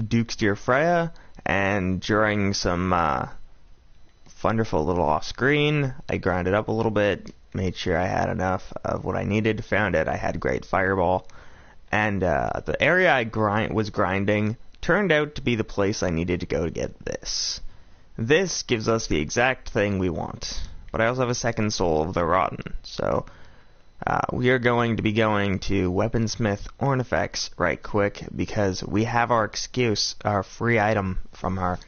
the Duke's Dear Freya, and during some wonderful little off-screen, I grinded up a little bit, made sure I had enough of what I needed, found it, I had great Fireball, and the area I was grinding turned out to be the place I needed to go to get this. This gives us the exact thing we want, but I also have a second soul of the Rotten, so we are going to be going to Weaponsmith Ornifex right quick, because we have our excuse, our free item from her,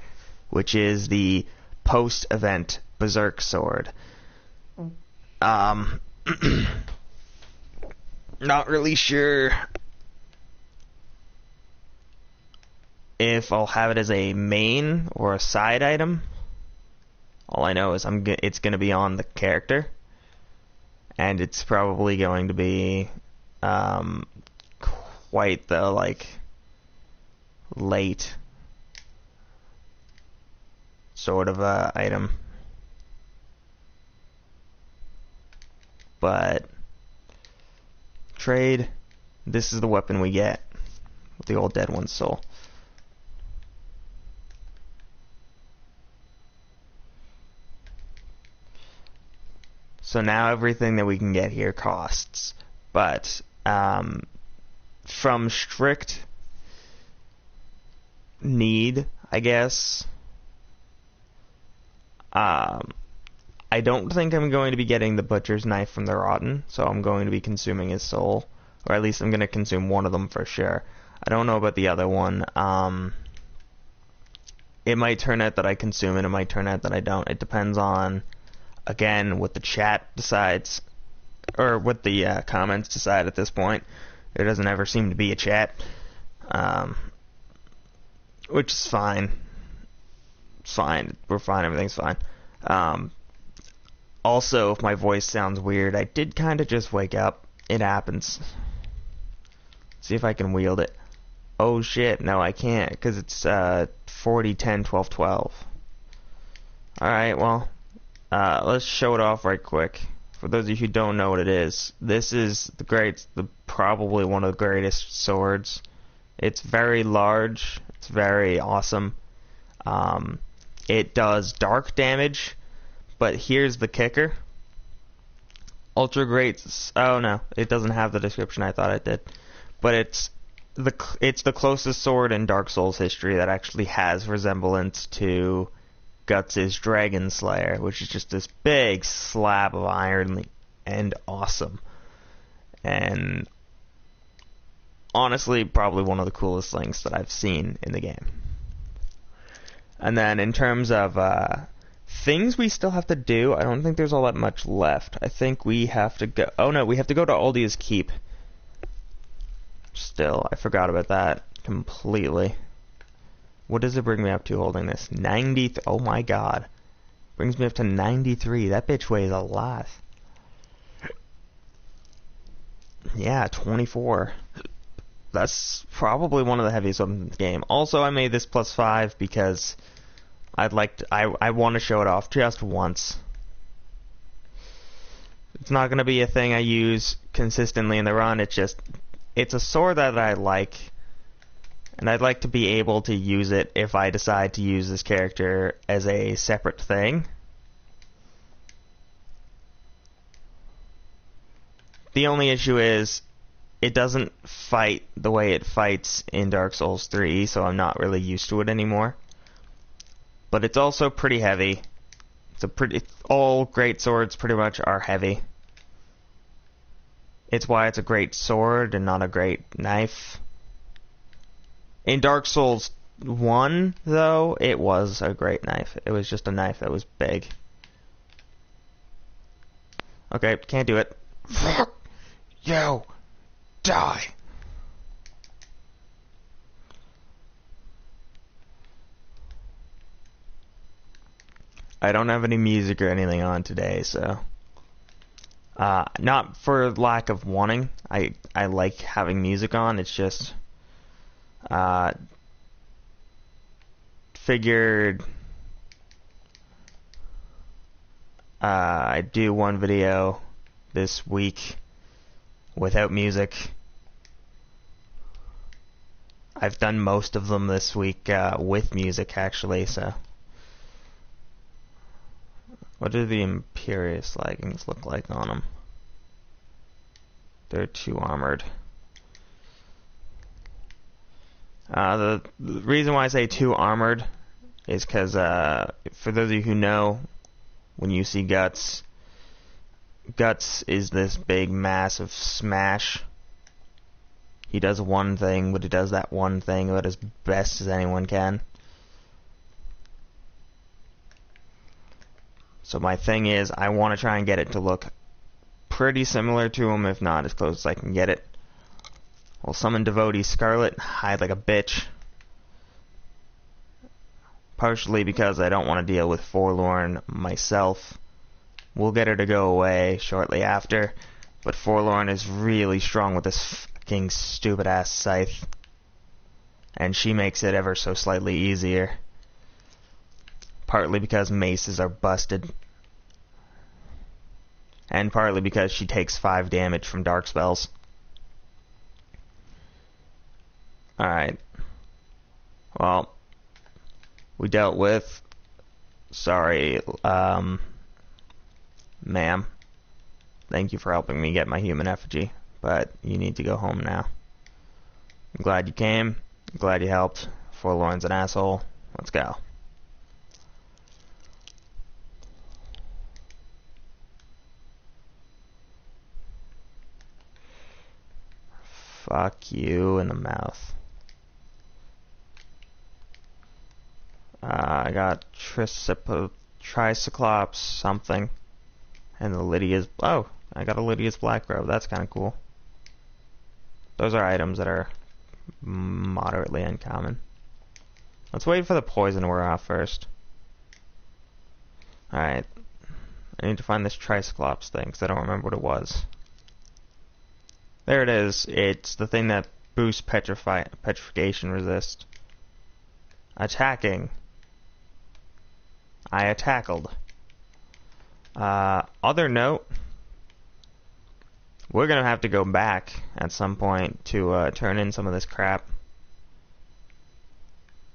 which is the post-event Berserk sword. Not really sure if I'll have it as a main or a side item. All I know is it's going to be on the character, and it's probably going to be quite the late sort of item. But trade, this is the weapon we get with the old dead one's soul. So now everything that we can get here costs, but from strict need, I guess, I don't think I'm going to be getting the Butcher's Knife from the Rotten, so I'm going to be consuming his soul, or at least I'm going to consume one of them for sure. I don't know about the other one. It might turn out that I consume it, it might turn out that I don't. It depends on, again, what the chat decides, or what the comments decide at this point. There doesn't ever seem to be a chat, which is fine. It's fine. We're fine. Everything's fine. Also, if my voice sounds weird, I did kind of just wake up. It happens. See if I can wield it. Oh shit, no I can't, because it's 40, 10, 12, 12. Alright, well, let's show it off right quick. For those of you who don't know what it is, this is probably one of the greatest swords. It's very large. It's very awesome. It does dark damage, but here's the kicker. Ultra great. Oh no, it doesn't have the description I thought it did. But it's the closest sword in Dark Souls history that actually has resemblance to Guts' Dragon Slayer, which is just this big slab of iron and awesome. And honestly, probably one of the coolest things that I've seen in the game. And then in terms of things we still have to do, I don't think there's all that much left. I think we have to go... Oh no, we have to go to Aldia's Keep. Still, I forgot about that completely. What does it bring me up to holding this? 90... Oh my god. Brings me up to 93. That bitch weighs a lot. Yeah, 24. That's probably one of the heaviest weapons in the game. Also, I made this +5 because I want to show it off just once. It's not going to be a thing I use consistently in the run. It's a sword that I like, and I'd like to be able to use it if I decide to use this character as a separate thing. The only issue is it doesn't fight the way it fights in Dark Souls 3, so I'm not really used to it anymore. But it's also pretty heavy. All great swords pretty much are heavy. It's why it's a great sword and not a great knife. In Dark Souls 1, though, it was a great knife. It was just a knife that was big. Okay, can't do it. Fuck! Yo! Die! I don't have any music or anything on today, so... not for lack of wanting. I like having music on, it's just... figured... I'd do one video this week without music. I've done most of them this week with music, actually, so. What do the Imperious leggings look like on them? They're too armored. The reason why I say too armored is because, for those of you who know, when you see Guts, Guts is this big, massive smash. He does one thing, but he does that one thing about as best as anyone can. So my thing is, I want to try and get it to look pretty similar to him, if not as close as I can get it. We'll summon Devotee Scarlet, hide like a bitch. Partially because I don't want to deal with Forlorn myself. We'll get her to go away shortly after, but Forlorn is really strong with this fucking stupid-ass scythe. And she makes it ever so slightly easier. Partly because maces are busted. And partly because she takes 5 damage from dark spells. Alright. Well, we dealt with... Sorry, ma'am. Thank you for helping me get my human effigy, but you need to go home now. I'm glad you came. I'm glad you helped. Forlorn's an asshole. Let's go. Fuck you in the mouth. I got Tricyclops something. And the Lydia's... Oh, I got a Lydia's Black Robe. That's kind of cool. Those are items that are moderately uncommon. Let's wait for the poison to wear off first. Alright. I need to find this Tricyclops thing, because I don't remember what it was. There it is. It's the thing that boosts petrification resist. Attacking. I tackled. Other note, we're gonna have to go back at some point to turn in some of this crap.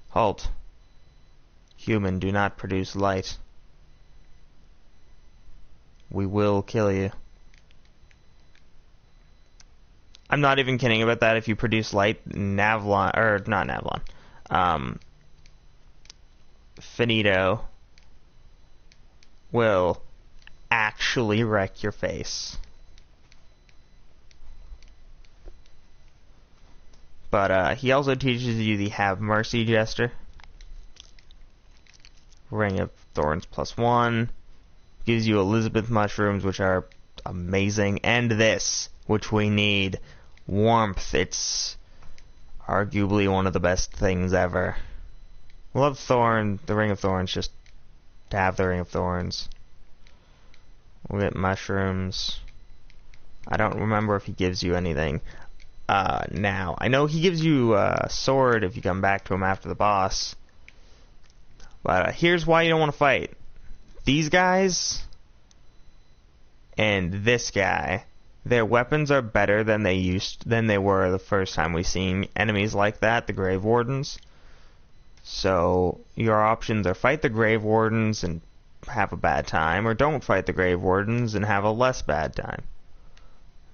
Halt. Human, do not produce light. We will kill you. I'm not even kidding about that. If you produce light, Navlon, or not Navlon, Finito will actually wreck your face. But he also teaches you the Have Mercy gesture. Ring of Thorns +1. Gives you Elizabeth mushrooms, which are amazing. And this, which we need. Warmth. It's arguably one of the best things ever. We'll have the Ring of Thorns, just to have the Ring of Thorns. We'll get mushrooms. I don't remember if he gives you anything now. I know he gives you a sword if you come back to him after the boss. But here's why you don't want to fight. These guys and this guy, their weapons are better than they were the first time we seen enemies like that, the Grave Wardens. So your options are fight the Grave Wardens and have a bad time, or don't fight the Grave Wardens and have a less bad time.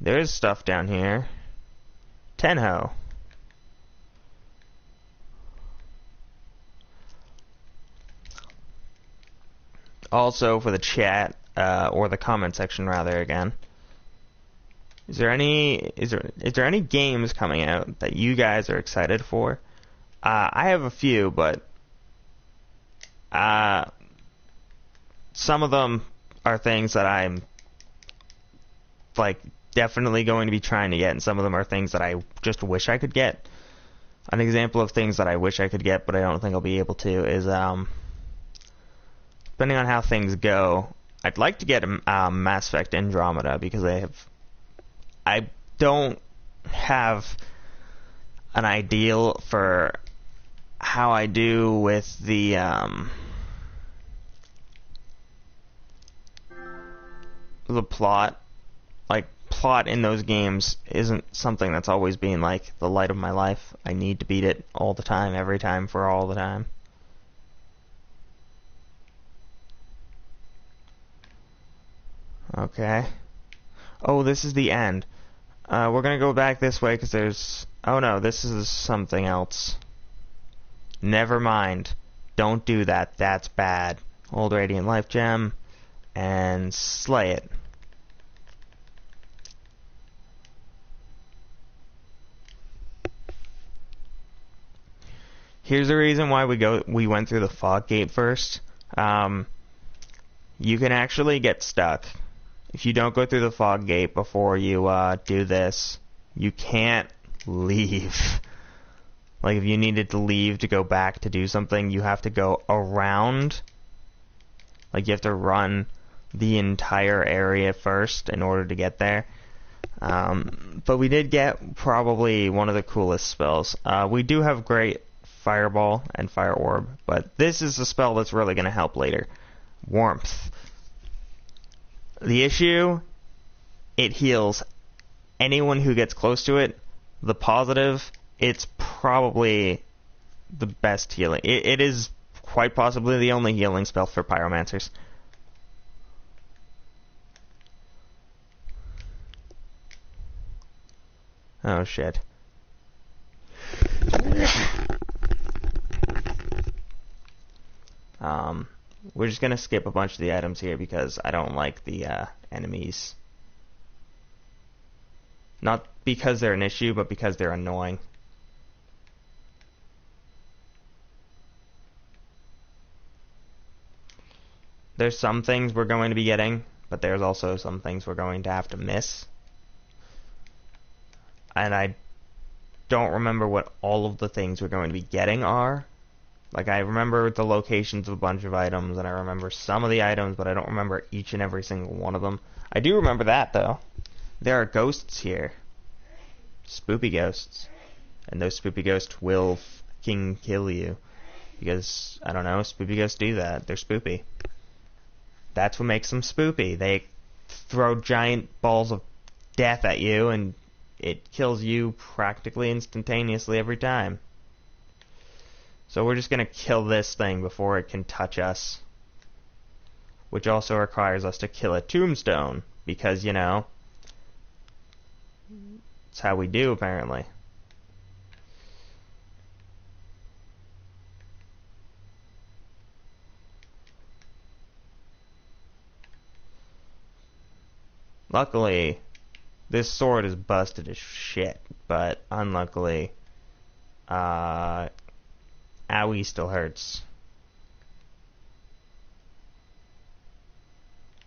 There's stuff down here. Tenho. Also, for the chat, or the comment section rather, again, is there any games coming out that you guys are excited for? I have a few, but some of them are things that I'm like definitely going to be trying to get, and some of them are things that I just wish I could get. An example of things that I wish I could get, but I don't think I'll be able to, is depending on how things go, I'd like to get Mass Effect Andromeda, because I don't have an ideal for how I do with the plot. Like, plot in those games isn't something that's always been like the light of my life. I need to beat it all the time, every time, for all the time. Okay. Oh, this is the end. We're gonna go back this way because there's... Oh no, this is something else. Never mind. Don't do that. That's bad. Old Radiant Life Gem. And slay it. Here's the reason why we went through the fog gate first. You can actually get stuck. If you don't go through the fog gate before you do this, you can't leave. Like, if you needed to leave to go back to do something, you have to go around. Like, you have to run the entire area first in order to get there. But we did get probably one of the coolest spells. We do have great Fireball and Fire Orb, but this is a spell that's really going to help later. Warmth. The issue, it heals anyone who gets close to it. The positive, it's probably the best healing. It is quite possibly the only healing spell for pyromancers. Oh shit. We're just gonna skip a bunch of the items here because I don't like the enemies. Not because they're an issue, but because they're annoying. There's some things we're going to be getting, but there's also some things we're going to have to miss. And I don't remember what all of the things we're going to be getting are. Like, I remember the locations of a bunch of items, and I remember some of the items, but I don't remember each and every single one of them. I do remember that, though. There are ghosts here. Spoopy ghosts. And those spoopy ghosts will fucking kill you. Because, I don't know, spoopy ghosts do that. They're spoopy. That's what makes them spoopy. They throw giant balls of death at you, and it kills you practically instantaneously every time. So we're just going to kill this thing before it can touch us. Which also requires us to kill a tombstone. Because, you know, it's how we do, apparently. Luckily, this sword is busted as shit. But unluckily, owie still hurts.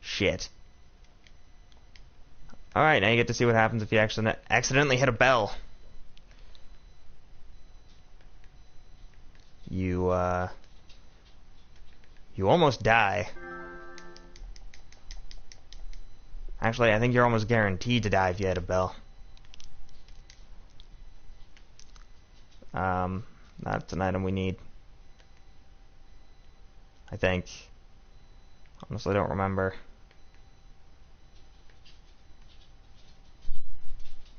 Shit. Alright, now you get to see what happens if you accidentally hit a bell. You almost die. Actually, I think you're almost guaranteed to die if you hit a bell. That's an item we need. I think. Honestly, don't remember.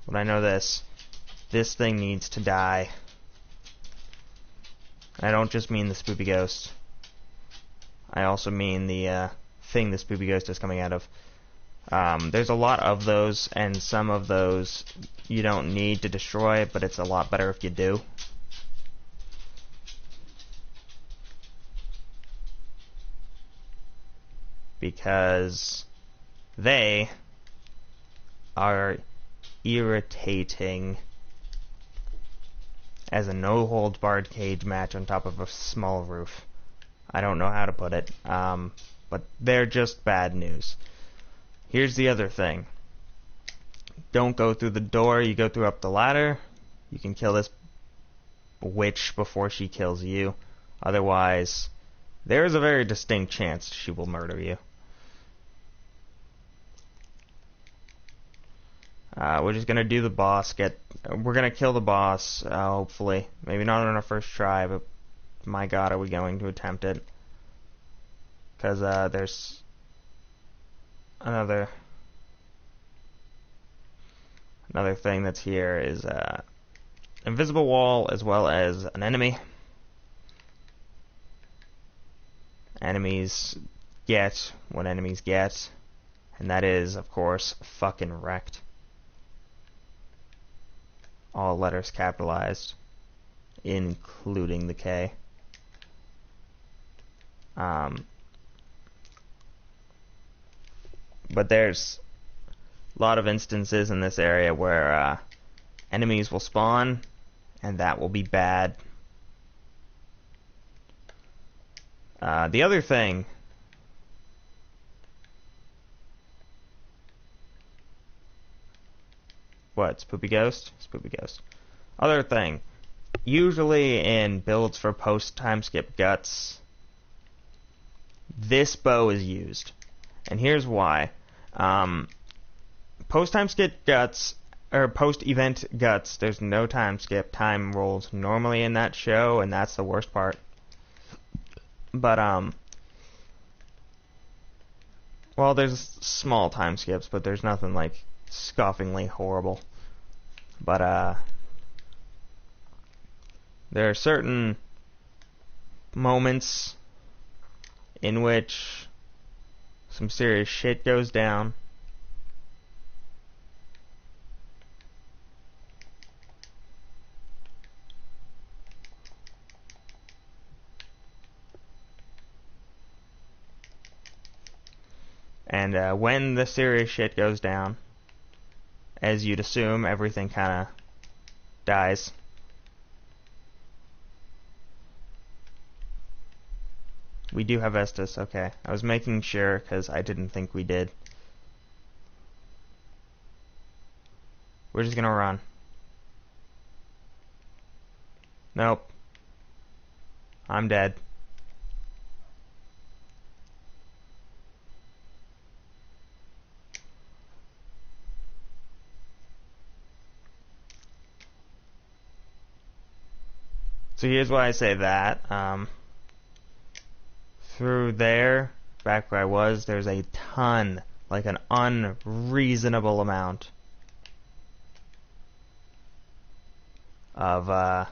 But I know this. This thing needs to die. I don't just mean the spoopy ghost. I also mean the thing the spoopy ghost is coming out of. There's a lot of those, and some of those you don't need to destroy, but it's a lot better if you do. Because they are irritating as a no-holds-barred cage match on top of a small roof. I don't know how to put it, but they're just bad news. Here's the other thing. Don't go through the door, you go through up the ladder. You can kill this witch before she kills you. Otherwise, there is a very distinct chance she will murder you. We're just gonna do the boss. We're gonna kill the boss, hopefully. Maybe not on our first try, but my god, are we going to attempt it? Because there's another Another thing that's here is invisible wall as well as an enemy. Enemies get what enemies get, and that is, of course, fucking wrecked. All letters capitalized, including the K. But there's a lot of instances in this area where enemies will spawn, and that will be bad. The other thing... What? Spoopy Ghost? Spoopy Ghost. Other thing. Usually in builds for post-time skip guts, this bow is used. And here's why. Post-time skip guts, or post-event guts, there's no time skip. Time rolls normally in that show, and that's the worst part. But, well, there's small time skips, but there's nothing, like, scoffingly horrible. But, there are certain moments in which some serious shit goes down. And when the serious shit goes down, as you'd assume, everything kind of dies. We do have Estus, okay. I was making sure, because I didn't think we did. We're just gonna run. Nope. I'm dead. So here's why I say that. Through there, back where I was, there's a ton, like an unreasonable amount of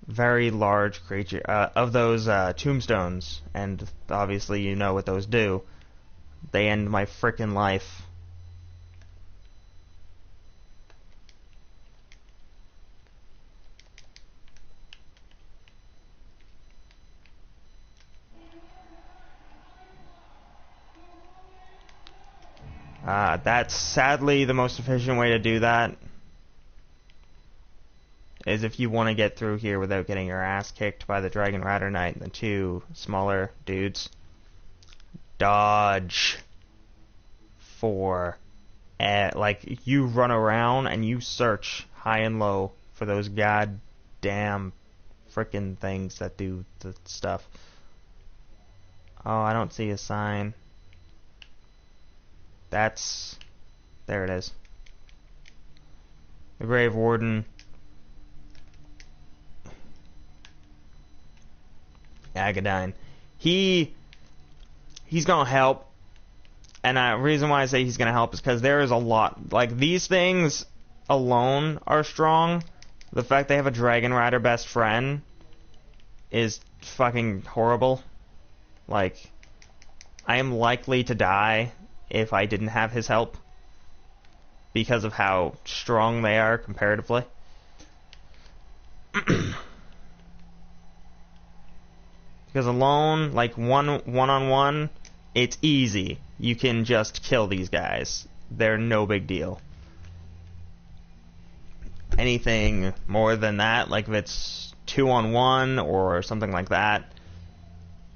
very large creature of those tombstones, and obviously you know what those do. They end my frickin' life. That's sadly the most efficient way to do that, is if you want to get through here without getting your ass kicked by the Dragon Rider Knight and the two smaller dudes. Dodge for, like, you run around and you search high and low for those goddamn frickin' things that do the stuff. Oh, I don't see a sign. There it is. The Grave Warden. Agadine. He's gonna help. And the reason why I say he's gonna help is because there is a lot. Like, these things alone are strong. The fact they have a Dragon Rider best friend is fucking horrible. Like, I am likely to die if I didn't have his help, because of how strong they are comparatively. Because alone, like one-on-one, it's easy. You can just kill these guys. They're no big deal. Anything more than that, like if it's 2-on-1 or something like that,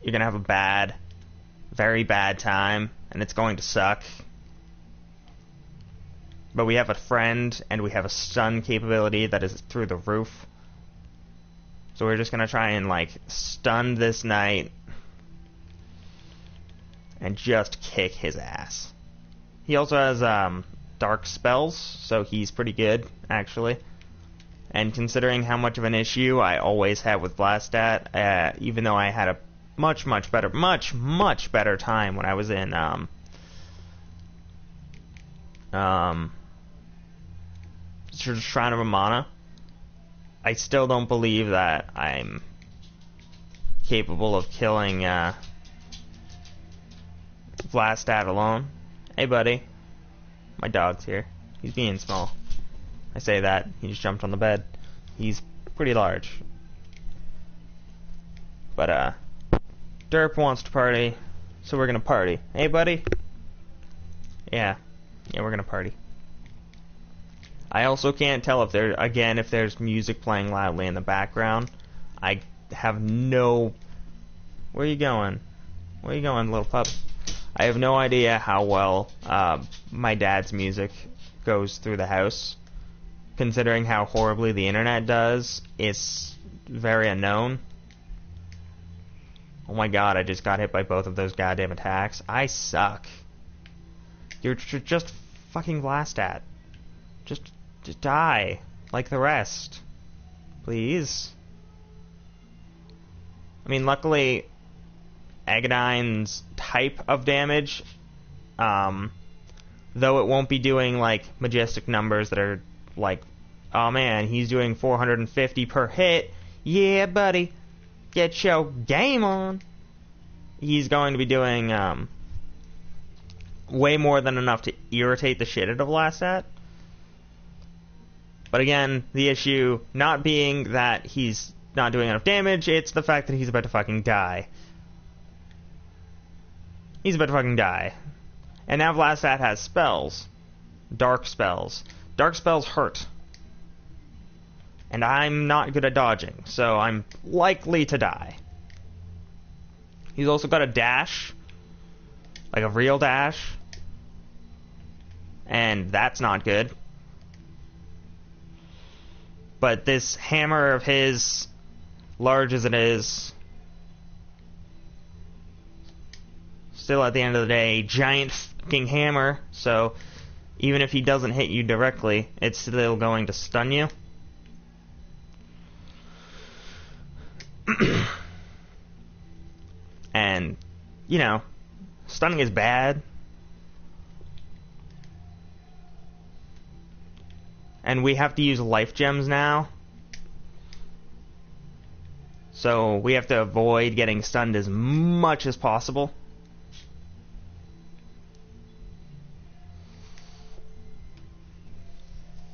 you're gonna have a bad, very bad time, and it's going to suck. But we have a friend, and we have a stun capability that is through the roof. So we're just gonna try and, like, stun this knight and just kick his ass. He also has dark spells, so he's pretty good, actually. And considering how much of an issue I always have with Blastat, even though I had a much better time when I was in Shrine of Amana, I still don't believe that I'm capable of killing Vlastad alone. Hey buddy, my dog's here. He's being small. I say that, he just jumped on the bed. He's pretty large. But Derp wants to party, so we're gonna party. Hey buddy? Yeah, we're gonna party. I also can't tell if if there's music playing loudly in the background. I have no... Where are you going? Where are you going, little pup? I have no idea how well my dad's music goes through the house. Considering how horribly the internet does, it's very unknown. Oh my god, I just got hit by both of those goddamn attacks. I suck. You're just fucking Vlastad. Just die, like the rest. Please. I mean, luckily, Agadine's type of damage, though it won't be doing, like, majestic numbers that are, like, oh man, he's doing 450 per hit. Yeah, buddy. Get your game on. He's going to be doing, way more than enough to irritate the shit out of Vlastad. But again, the issue not being that he's not doing enough damage, it's the fact that he's about to fucking die. He's about to fucking die. And now Vlastad has spells. Dark spells. Dark spells hurt. And I'm not good at dodging, so I'm likely to die. He's also got a dash. Like a real dash. And that's not good. But this hammer of his, large as it is, still at the end of the day, giant fucking hammer, so even if he doesn't hit you directly, it's still going to stun you. And, you know, stunning is bad. And we have to use life gems now. So we have to avoid getting stunned as much as possible.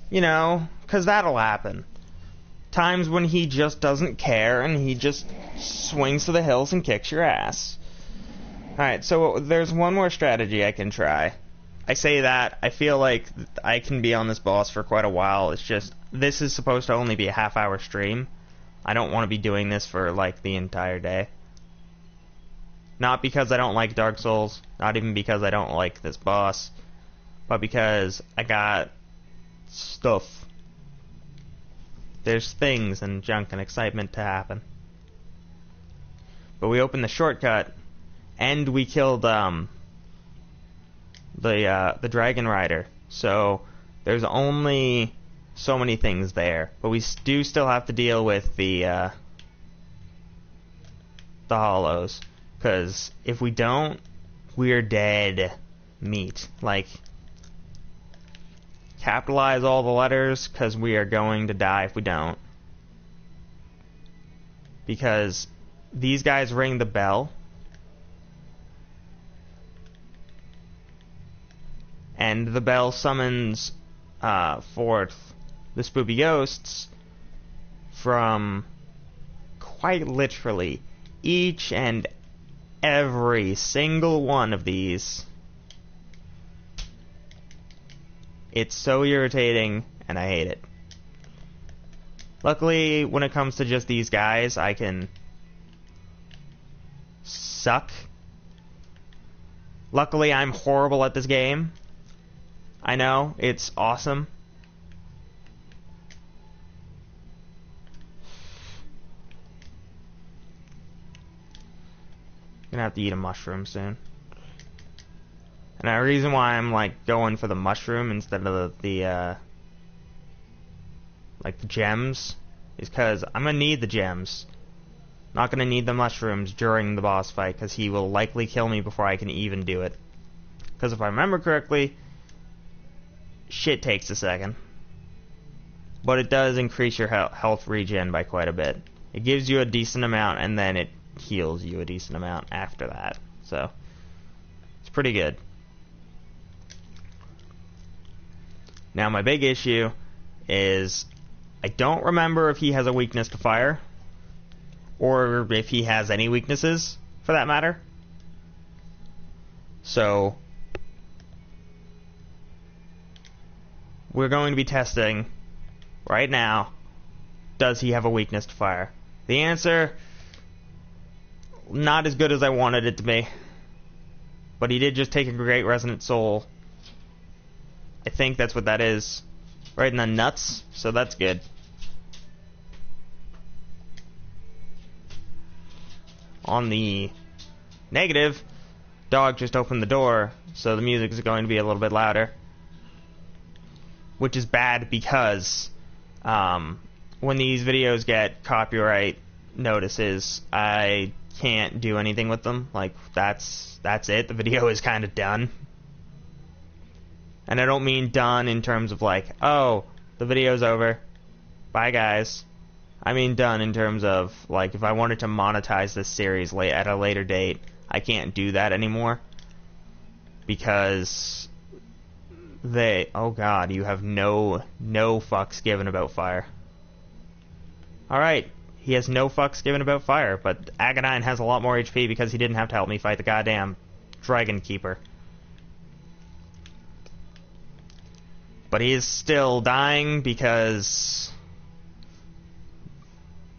You know, because that'll happen. Times when he just doesn't care and he just swings to the hills and kicks your ass. Alright, so there's one more strategy I can try. I say that, I feel like I can be on this boss for quite a while. It's just, this is supposed to only be a half-hour stream. I don't want to be doing this for, like, the entire day. Not because I don't like Dark Souls, not even because I don't like this boss, but because I got stuff. There's things and junk and excitement to happen. But we opened the shortcut, and we killed, the Dragon Rider. So there's only so many things there, but we do still have to deal with the hollows, because if we don't, we're dead meat. Like, capitalize all the letters, because we are going to die if we don't. Because these guys ring the bell, and the bell summons forth the spoopy ghosts from quite literally each and every single one of these. It's so irritating, and I hate it. Luckily, when it comes to just these guys, I can suck. Luckily, I'm horrible at this game. I know, it's awesome. Gonna have to eat a mushroom soon. And the reason why I'm like going for the mushroom instead of the like the gems is because I'm gonna need the gems. Not gonna need the mushrooms during the boss fight, because he will likely kill me before I can even do it. Because if I remember correctly, shit takes a second. but it does increase your health regen by quite a bit. It gives you a decent amount, and then it heals you a decent amount after that. So, it's pretty good. Now, my big issue is I don't remember if he has a weakness to fire, or if he has any weaknesses, for that matter. So, we're going to be testing right now, does he have a weakness to fire? The answer, not as good as I wanted it to be. But he did just take a great resonant soul. I think that's what that is. Right in the nuts, so that's good. On the negative, dog just opened the door, so the music is going to be a little bit louder. Which is bad because when these videos get copyright notices, I can't do anything with them. Like, that's it. The video is kind of done. And I don't mean done in terms of like, oh, the video's over. Bye, guys. I mean done in terms of, like, if I wanted to monetize this series at a later date, I can't do that anymore. Because oh god, you have no fucks given about fire. Alright, he has no fucks given about fire, but Agadine has a lot more HP because he didn't have to help me fight the goddamn Dragon Keeper. But he is still dying because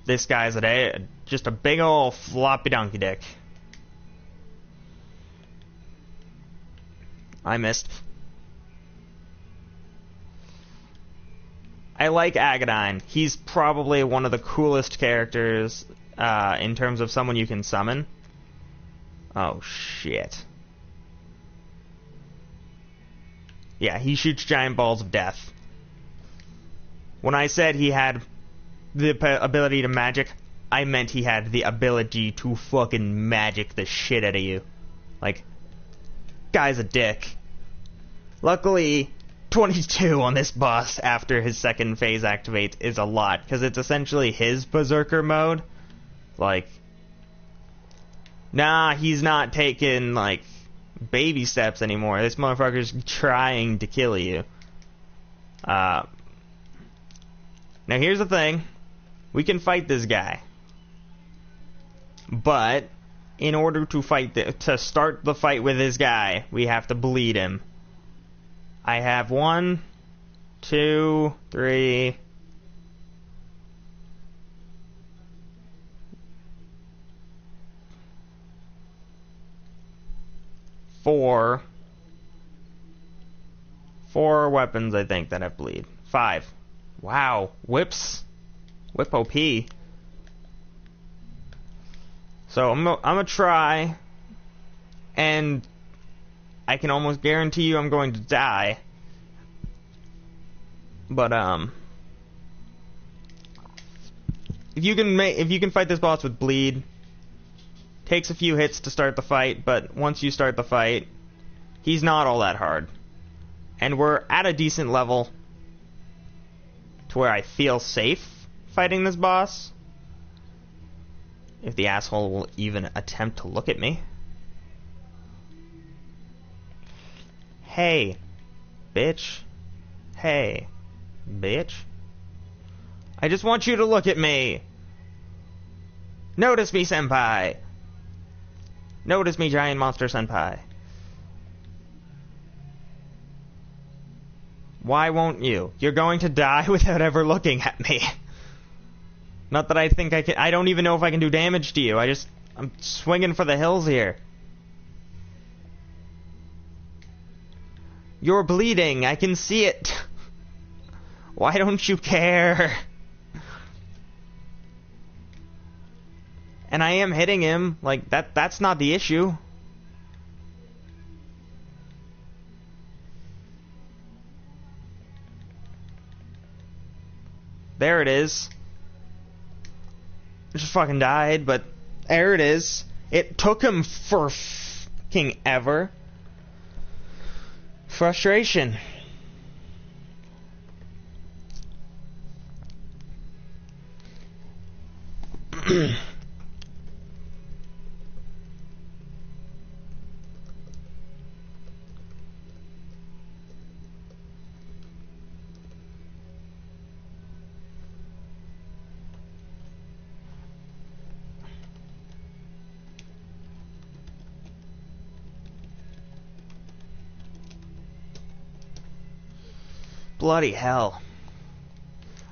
this guy's just a big ol' floppy donkey dick. I missed. I like Agadine. He's probably one of the coolest characters in terms of someone you can summon. Oh, shit. Yeah, he shoots giant balls of death. When I said he had the ability to magic, I meant he had the ability to fucking magic the shit out of you. Like, guy's a dick. Luckily, 22 on this boss after his second phase activates is a lot, because it's essentially his Berserker mode. Like, nah, he's not taking, like, baby steps anymore. This motherfucker's trying to kill you. Now here's the thing. We can fight this guy. But in order to start the fight with this guy, we have to bleed him. I have 1, 2, 3, 4 weapons, I think, that have bleed. 5. Wow. Whip OP. So I'm gonna try, and I can almost guarantee you I'm going to die. But if you can fight this boss with bleed, takes a few hits to start the fight, but once you start the fight, he's not all that hard. And we're at a decent level to where I feel safe fighting this boss. If the asshole will even attempt to look at me. Hey, bitch. Hey, bitch. I just want you to look at me. Notice me, senpai. Notice me, giant monster senpai. Why won't you? You're going to die without ever looking at me. Not that I think I can. I don't even know if I can do damage to you. I'm swinging for the hills here. You're bleeding. I can see it. Why don't you care? And I am hitting him. Like, that's not the issue. There it is. I just fucking died, but there it is. It took him for fucking ever. Frustration. Bloody hell.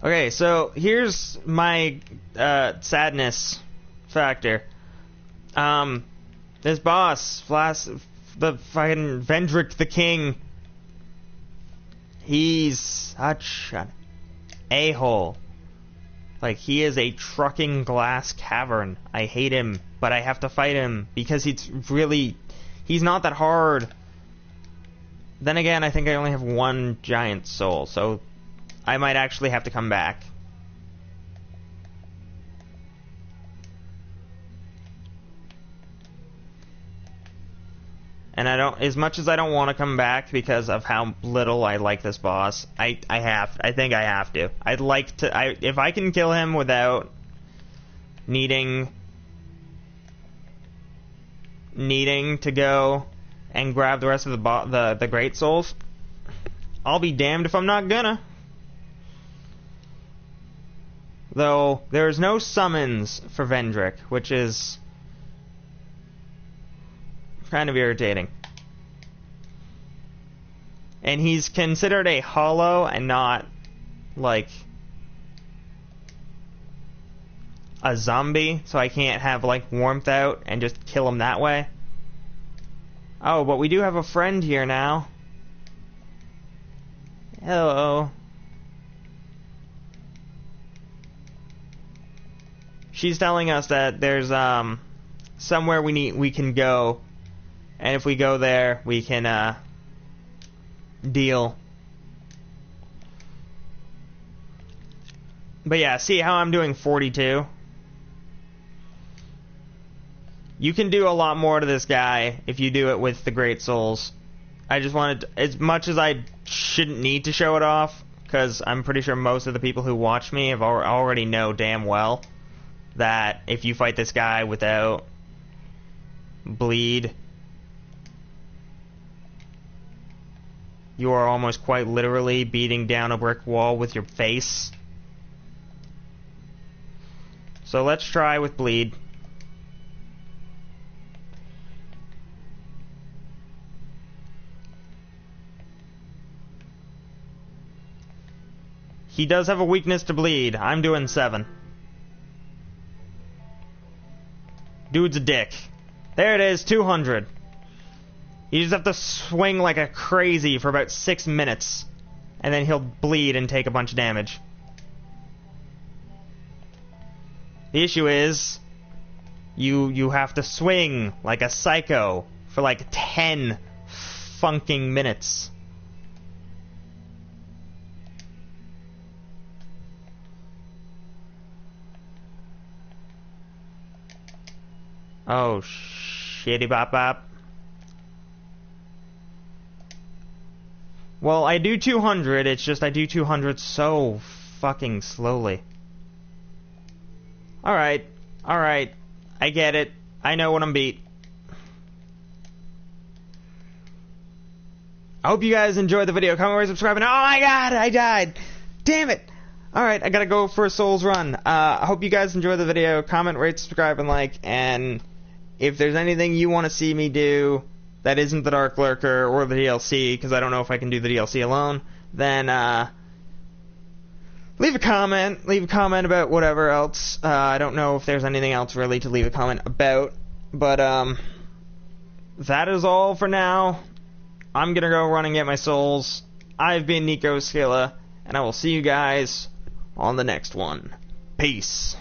Okay, so here's my sadness factor. This boss, the fucking Vendrick the King, he's such an a-hole. Like, he is a trucking glass cavern. I hate him, but I have to fight him because he's not that hard. Then again, I think I only have one giant soul, so I might actually have to come back. And as much as I don't want to come back because of how little I like this boss, I think I have to. I'd like to, if I can kill him without needing to go and grab the rest of the great souls, I'll be damned if I'm not gonna. Though there's no summons for Vendrick, which is kind of irritating. And he's considered a hollow and not like a zombie, so I can't have like warmth out and just kill him that way. Oh, but we do have a friend here now. Hello. She's telling us that there's somewhere we can go, and if we go there, we can deal. But yeah, see how I'm doing 42? You can do a lot more to this guy if you do it with the Great Souls. I just wanted, as much as I shouldn't need to show it off, because I'm pretty sure most of the people who watch me have already know damn well that if you fight this guy without bleed, you are almost quite literally beating down a brick wall with your face. So let's try with bleed. He does have a weakness to bleed. I'm doing 7. Dude's a dick. There it is, 200. You just have to swing like a crazy for about 6 minutes, and then he'll bleed and take a bunch of damage. The issue is, you have to swing like a psycho for like 10 funking minutes. Oh, shitty bop bop. Well, I do 200, it's just I do 200 so fucking slowly. Alright, I get it. I know when I'm beat. I hope you guys enjoyed the video. Comment, rate, subscribe, and oh my god, I died! Damn it! Alright, I gotta go for a Souls run. I hope you guys enjoyed the video. Comment, rate, subscribe, and like, and if there's anything you want to see me do that isn't the Dark Lurker or the DLC, because I don't know if I can do the DLC alone, then leave a comment about whatever else. I don't know if there's anything else really to leave a comment about, but that is all for now. I'm gonna go run and get my souls. I've been Nico Skilla, and I will see you guys on the next one. Peace.